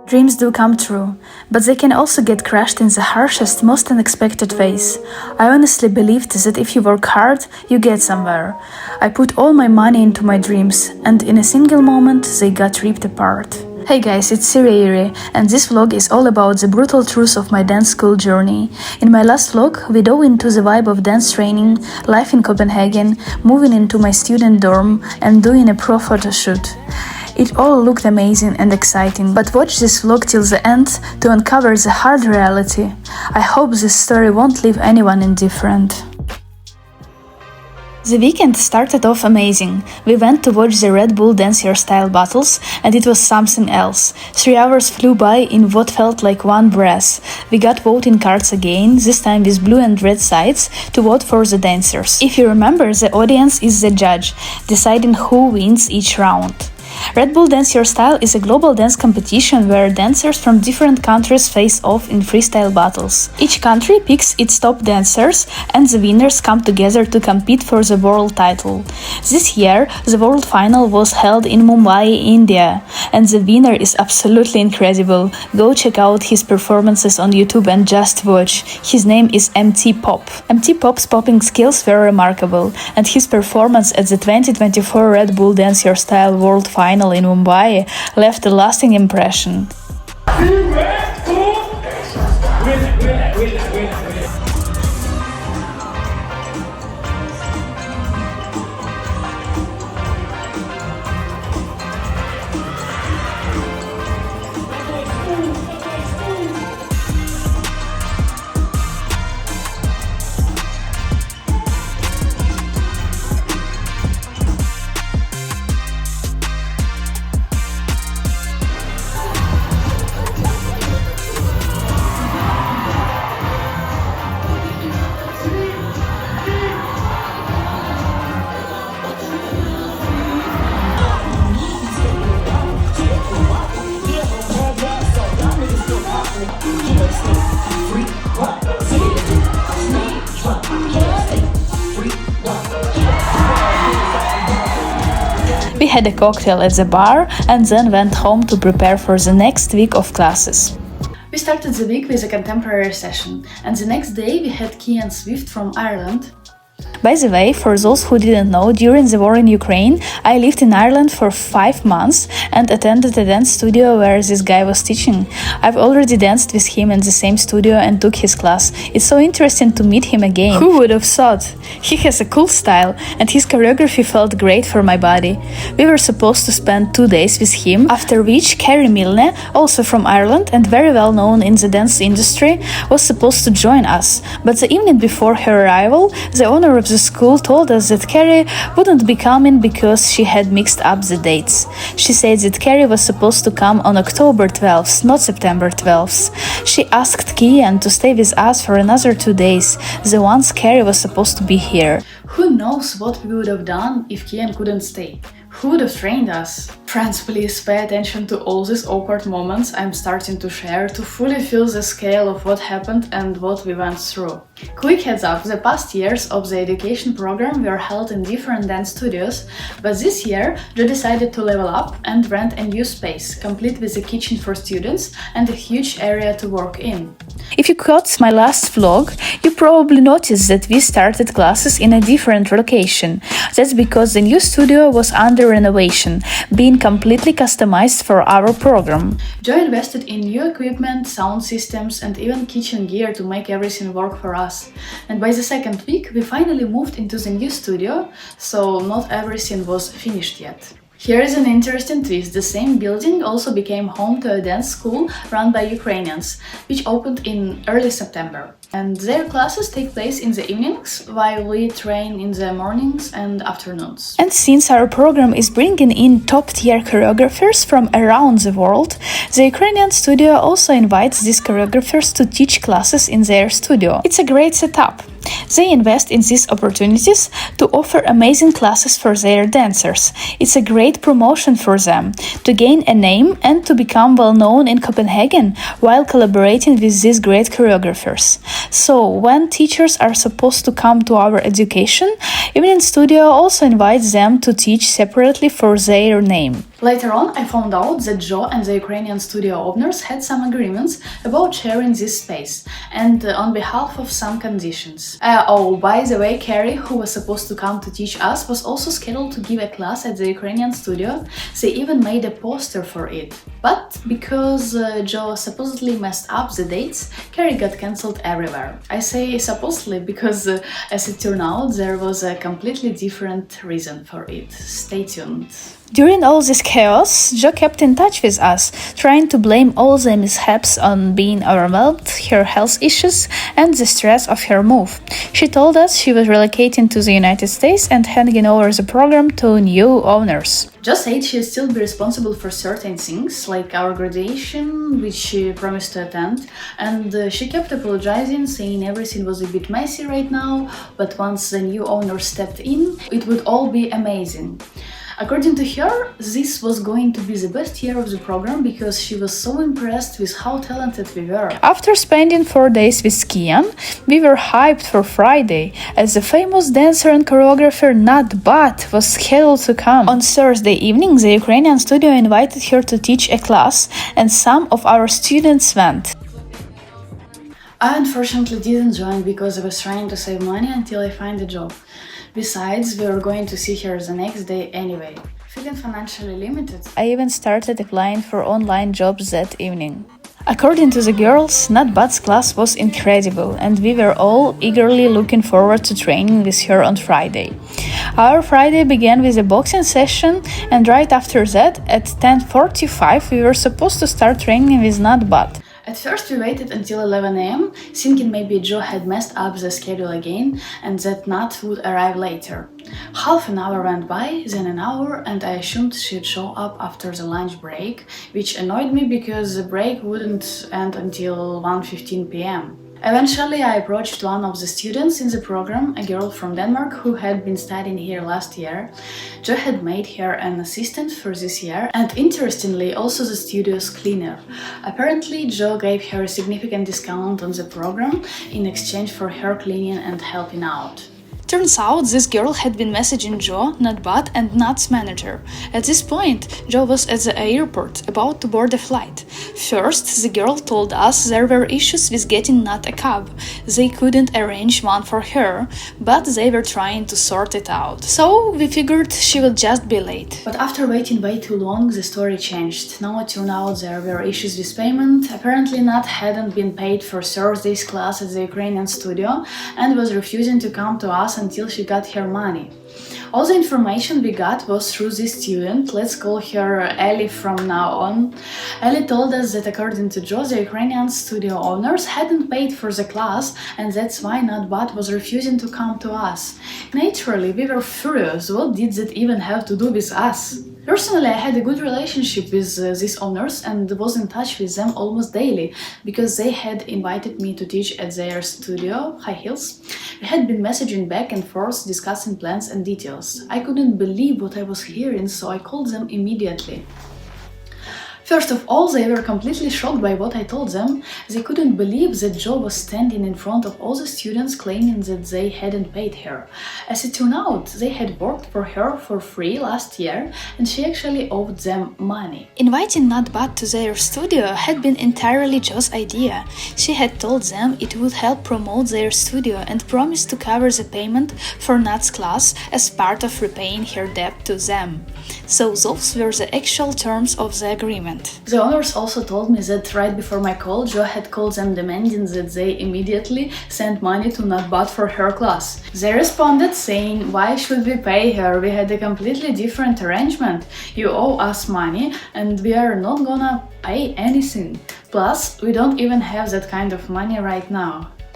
Dreams do come true, but they can also get crushed in the harshest, most unexpected ways. I honestly believed that if you work hard, you get somewhere. I put all my money into my dreams, and in a single moment, they got ripped apart. Hey guys, it's Siri, and this vlog is all about the brutal truth of my dance school journey. In my last vlog, we dove into the vibe of dance training, life in Copenhagen, moving into my student dorm, and doing a pro photo shoot. It all looked amazing and exciting, but watch this vlog till the end to uncover the hard reality. I hope this story won't leave anyone indifferent. The weekend started off amazing. We went to watch the Red Bull Dance Hairstyle battles, and it was something else. 3 hours flew by in what felt like one breath. We got voting cards again, this time with blue and red sides, to vote for the dancers. If you remember, the audience is the judge, deciding who wins each round. Red Bull Dance Hairstyle is a global dance competition where dancers from different countries face off in freestyle battles. Each country picks its top dancers, and the winners come together to compete for the world title. This year, the world final was held in Mumbai, India, and the winner is absolutely incredible. Go check out his performances on YouTube and just watch. His name is MT Pop. MT Pop's popping skills were remarkable, and his performance at the 2024 Red Bull Dance Hairstyle World Final in Mumbai left a lasting impression. We had a cocktail at the bar and then went home to prepare for the next week of classes. We started the week with a contemporary session, and the next day we had Key and Swift from Ireland. By the way, for those who didn't know, during the war in Ukraine, I lived in Ireland for 5 months and attended a dance studio where this guy was teaching. I've already danced with him in the same studio and took his class. It's so interesting to meet him again. Who would have thought? He has a cool style, and his choreography felt great for my body. We were supposed to spend 2 days with him, after which Carrie Milne, also from Ireland and very well known in the dance industry, was supposed to join us. But the evening before her arrival, the owner of the school told us that Carrie wouldn't be coming because she had mixed up the dates. She said that Carrie was supposed to come on October 12th, not September 12th. She asked Kian to stay with us for another 2 days, the ones Carrie was supposed to be here. Who knows what we would have done if Kian couldn't stay? Who would have trained us? Friends, please pay attention to all these awkward moments I'm starting to share to fully feel the scale of what happened and what we went through. Quick heads up, the past years of the education program were held in different dance studios, but this year Joe decided to level up and rent a new space, complete with a kitchen for students and a huge area to work in. If you caught my last vlog, you probably noticed that we started classes in a different location. That's because the new studio was under renovation, being completely customized for our program. Joe invested in new equipment, sound systems, and even kitchen gear to make everything work for us. And by the second week, we finally moved into the new studio, so not everything was finished yet. Here is an interesting twist. The same building also became home to a dance school run by Ukrainians, which opened in early September. And their classes take place in the evenings, while we train in the mornings and afternoons. And since our program is bringing in top-tier choreographers from around the world, the Ukrainian studio also invites these choreographers to teach classes in their studio. It's a great setup. They invest in these opportunities to offer amazing classes for their dancers. It's a great promotion for them to gain a name and to become well known in Copenhagen while collaborating with these great choreographers. So, when teachers are supposed to come to our education, Evening Studio also invites them to teach separately for their name. Later on, I found out that Joe and the Ukrainian studio owners had some agreements about sharing this space, and on behalf of some conditions. Oh, by the way, Carrie, who was supposed to come to teach us, was also scheduled to give a class at the Ukrainian studio. They even made a poster for it. But because Joe supposedly messed up the dates, Carrie got cancelled everywhere. I say supposedly because, as it turned out, there was a completely different reason for it. Stay tuned. During all this chaos, Jo kept in touch with us, trying to blame all the mishaps on being overwhelmed, her health issues, and the stress of her move. She told us she was relocating to the United States and handing over the program to new owners. Jo said she'll still be responsible for certain things, like our graduation, which she promised to attend, and she kept apologizing, saying everything was a bit messy right now, but once the new owner stepped in, it would all be amazing. According to her, this was going to be the best year of the program because she was so impressed with how talented we were. After spending 4 days with Kian, we were hyped for Friday, as the famous dancer and choreographer Kneat was scheduled to come. On Thursday evening, the Ukrainian studio invited her to teach a class, and some of our students went. I unfortunately didn't join because I was trying to save money until I find a job. Besides, we were going to see her the next day anyway. Feeling financially limited, I even started applying for online jobs that evening. According to the girls, Kneat's class was incredible, and we were all eagerly looking forward to training with her on Friday. Our Friday began with a boxing session, and right after that, at 10:45, we were supposed to start training with Kneat. At first we waited until 11 am, thinking maybe Joe had messed up the schedule again and that Kneat would arrive later. Half an hour went by, then an hour, and I assumed she'd show up after the lunch break, which annoyed me because the break wouldn't end until 1:15 p.m. Eventually, I approached one of the students in the program, a girl from Denmark who had been studying here last year. Jo had made her an assistant for this year, and interestingly, also the studio's cleaner. Apparently, Jo gave her a significant discount on the program in exchange for her cleaning and helping out. Turns out this girl had been messaging Jo, Kneat, and Kneat's manager. At this point, Jo was at the airport, about to board a flight. First, the girl told us there were issues with getting Kneat a cab. They couldn't arrange one for her, but they were trying to sort it out. So we figured she would just be late. But after waiting way too long, the story changed. Now it turned out there were issues with payment. Apparently Kneat hadn't been paid for Thursday's class at the Ukrainian studio and was refusing to come to us until she got her money. All the information we got was through this student, let's call her Ellie from now on. Ellie told us that according to Joe, the Ukrainian studio owners hadn't paid for the class, and that's why Kneat was refusing to come to us. Naturally, we were furious. What did that even have to do with us? Personally, I had a good relationship with these owners and was in touch with them almost daily, because they had invited me to teach at their studio, High Heels. We had been messaging back and forth, discussing plans and details. I couldn't believe what I was hearing, so I called them immediately. First of all, they were completely shocked by what I told them. They couldn't believe that Jo was standing in front of all the students claiming that they hadn't paid her. As it turned out, they had worked for her for free last year, and she actually owed them money. Inviting Kneat to their studio had been entirely Jo's idea. She had told them it would help promote their studio and promised to cover the payment for Kneat's class as part of repaying her debt to them. So those were the actual terms of the agreement. The owners also told me that right before my call, Jo had called them demanding that they immediately send money to Kneat for her class. They responded saying, "Why should we pay her? We had a completely different arrangement. You owe us money and we are not gonna pay anything. Plus, we don't even have that kind of money right now."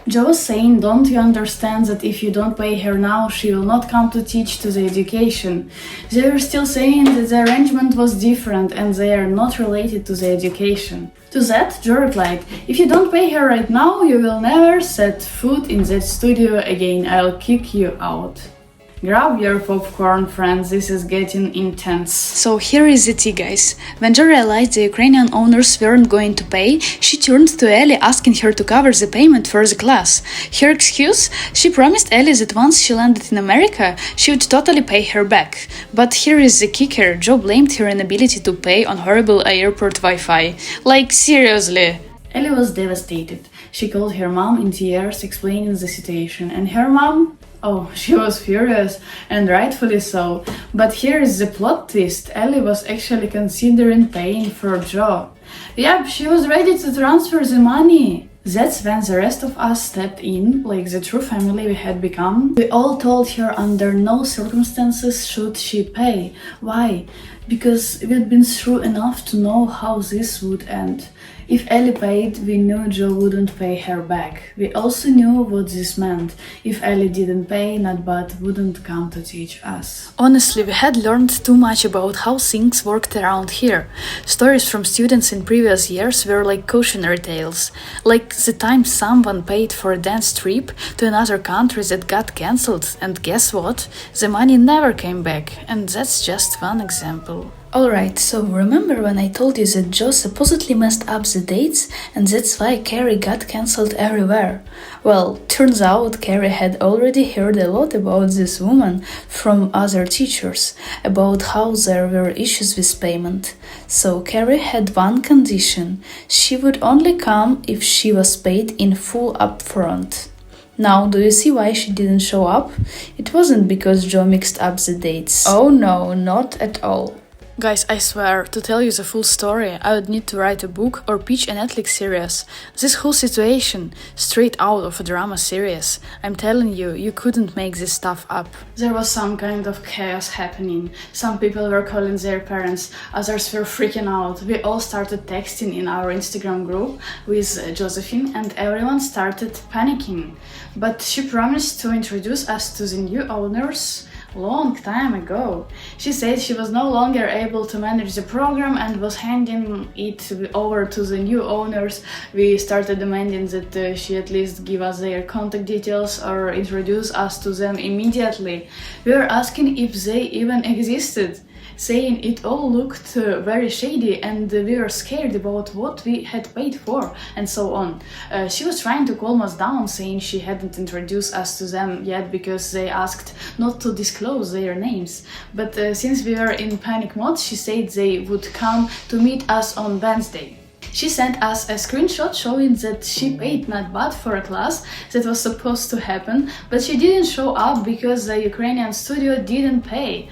Jo was saying, "Don't you understand that if you don't pay her now, she will not come to teach to the education?" They were still saying that the arrangement was different and they are not related to the education. To that, Jo replied, "If you don't pay her right now, you will never set foot in that studio again. I'll kick you out." Grab your popcorn, friends, this is getting intense. So here is the tea, guys. When Jo realized the Ukrainian owners weren't going to pay, she turned to Ellie asking her to cover the payment for the class. Her excuse? She promised Ellie that once she landed in America, she would totally pay her back. But here is the kicker, Jo blamed her inability to pay on horrible airport Wi-Fi. Like, seriously. Ellie was devastated. She called her mom in tears, explaining the situation, and her mom? Oh, she was furious, and rightfully so. But here is the plot twist. Ellie was actually considering paying for Jo. Yep, she was ready to transfer the money. That's when the rest of us stepped in, like the true family we had become. We all told her under no circumstances should she pay. Why? Because we'd been through enough to know how this would end. If Ellie paid, we knew Jo wouldn't pay her back. We also knew what this meant. If Ellie didn't pay, Natbat wouldn't come to teach us. Honestly, we had learned too much about how things worked around here. Stories from students in previous years were like cautionary tales. Like the time someone paid for a dance trip to another country that got cancelled, and guess what? The money never came back, and that's just one example. Alright, so remember when I told you that Jo supposedly messed up the dates and that's why Carrie got cancelled everywhere? Well, turns out Carrie had already heard a lot about this woman from other teachers, about how there were issues with payment. So Carrie had one condition: she would only come if she was paid in full upfront. Now, do you see why she didn't show up? It wasn't because Jo mixed up the dates. Oh no, not at all. Guys, I swear, to tell you the full story, I would need to write a book or pitch a Netflix series. This whole situation, straight out of a drama series. I'm telling you, you couldn't make this stuff up. There was some kind of chaos happening. Some people were calling their parents, others were freaking out. We all started texting in our Instagram group with Josephine and everyone started panicking. But she promised to introduce us to the new owners long time ago. She said she was no longer able to manage the program and was handing it over to the new owners. We started demanding that she at least give us their contact details or introduce us to them immediately. We were asking if they even existed, saying it all looked very shady and we were scared about what we had paid for, and so on. She was trying to calm us down, saying she hadn't introduced us to them yet because they asked not to disclose their names. But since we were in panic mode, she said they would come to meet us on Wednesday. She sent us a screenshot showing that she paid not bad for a class that was supposed to happen, but she didn't show up because the Ukrainian studio didn't pay.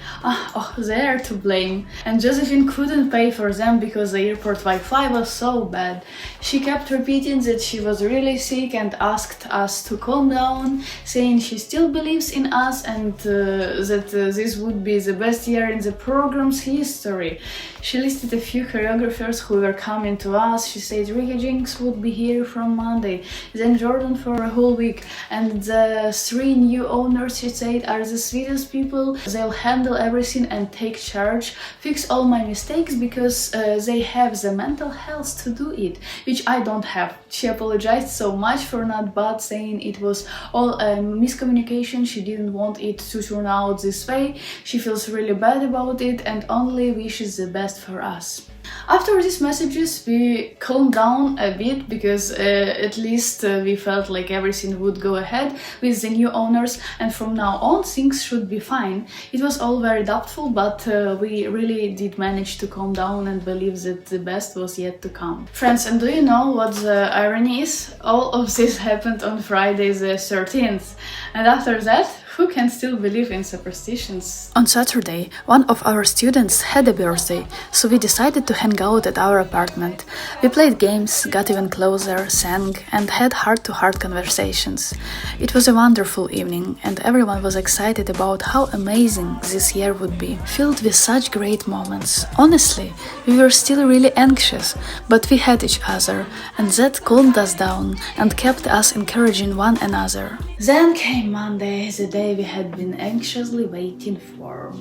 They're to blame. And Josephine couldn't pay for them because the airport Wi-Fi was so bad. She kept repeating that she was really sick and asked us to calm down, saying she still believes in us and that this would be the best year in the program's history. She listed a few choreographers who were coming to us. She said Ricky Jinks would be here from Monday, then Jordan for a whole week, and the 3 new owners, she said, are the sweetest people. They'll handle everything and take charge, fix all my mistakes because they have the mental health to do it, which I don't have. She apologized so much for not bad, saying it was all a miscommunication. She didn't want it to turn out this way. She feels really bad about it and only wishes the best for us. After these messages, we calmed down a bit because at least we felt like everything would go ahead with the new owners, and from now on things should be fine. It was all very doubtful, but we really did manage to calm down and believe that the best was yet to come. Friends, and do you know what the irony is? All of this happened on Friday the 13th, and after that, who can still believe in superstitions? On Saturday, one of our students had a birthday, so we decided to hang out at our apartment. We played games, got even closer, sang, and had heart-to-heart conversations. It was a wonderful evening, and everyone was excited about how amazing this year would be, filled with such great moments. Honestly, we were still really anxious, but we had each other, and that calmed us down and kept us encouraging one another. Then came Monday, the day we had been anxiously waiting for.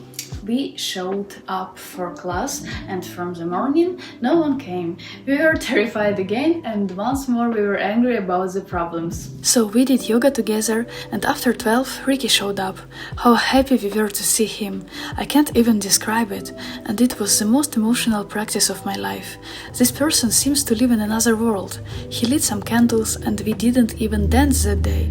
We showed up for class, and from the morning no one came. We were terrified again, and once more we were angry about the problems. So we did yoga together, and after 12 Ricky showed up. How happy we were to see him. I can't even describe it, and it was the most emotional practice of my life. This person seems to live in another world. He lit some candles, and we didn't even dance that day.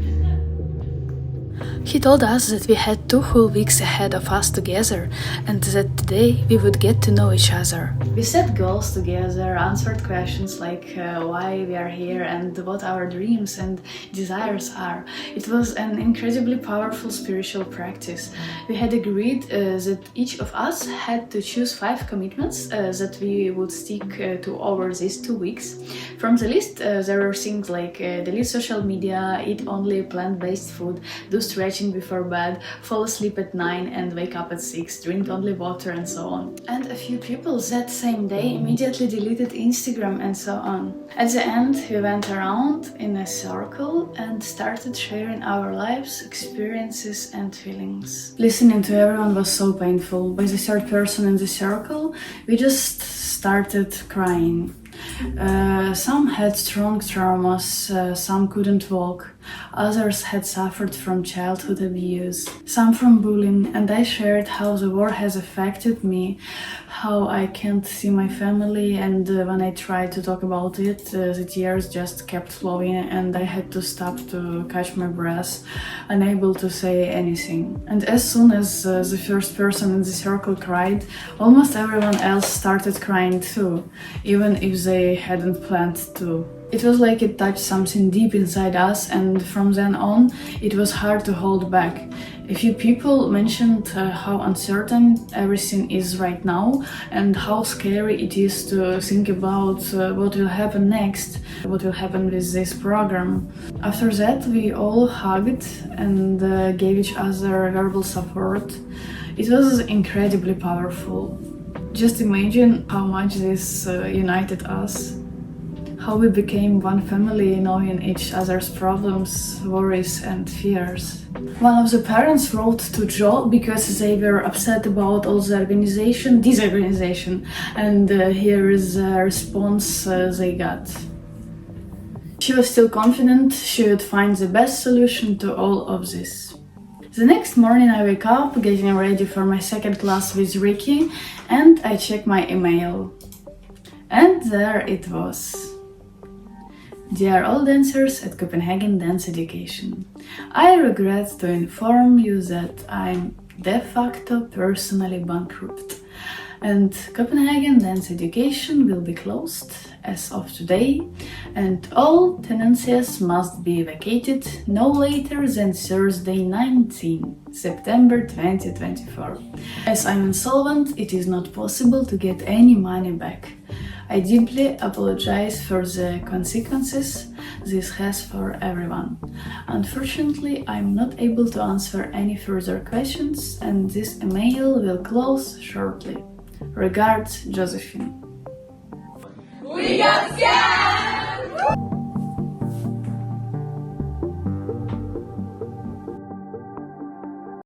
He told us that we had 2 whole weeks ahead of us together, and that today we would get to know each other. We set goals together, answered questions like why we are here and what our dreams and desires are. It was an incredibly powerful spiritual practice. We had agreed that each of us had to choose 5 commitments that we would stick to over these 2 weeks. From the list there were things like delete social media, eat only plant-based food, do stretching before bed, fall asleep at 9 and wake up at 6, drink only water, and so on. And a few people that same day immediately deleted Instagram and so on. At the end, we went around in a circle and started sharing our lives, experiences and feelings. Listening to everyone was so painful. By the third person in the circle, we just started crying. Some had strong traumas, some couldn't walk, others had suffered from childhood abuse, some from bullying, and I shared how the war has affected me, how I can't see my family, and when I tried to talk about it, the tears just kept flowing and I had to stop to catch my breath, unable to say anything. And as soon as the first person in the circle cried, almost everyone else started crying too, even if they hadn't planned to. It was like it touched something deep inside us, and from then on, it was hard to hold back. A few people mentioned how uncertain everything is right now and how scary it is to think about what will happen next, what will happen with this program. After that, we all hugged and gave each other verbal support. It was incredibly powerful. Just imagine how much this united us. How we became one family, knowing each other's problems, worries and fears. One of the parents wrote to Joe because they were upset about all the disorganization, and here is the response they got. She was still confident she would find the best solution to all of this. The next morning I wake up, getting ready for my second class with Ricky, and I check my email. And there it was. Dear all dancers at Copenhagen Dance Education, I regret to inform you that I'm de facto personally bankrupt, and Copenhagen Dance Education will be closed as of today, and all tenancies must be vacated no later than Thursday 19 September 2024. As I'm insolvent, it is not possible to get any money back. I deeply apologize for the consequences this has for everyone. Unfortunately, I'm not able to answer any further questions, and this email will close shortly. Regards, Josephine. We got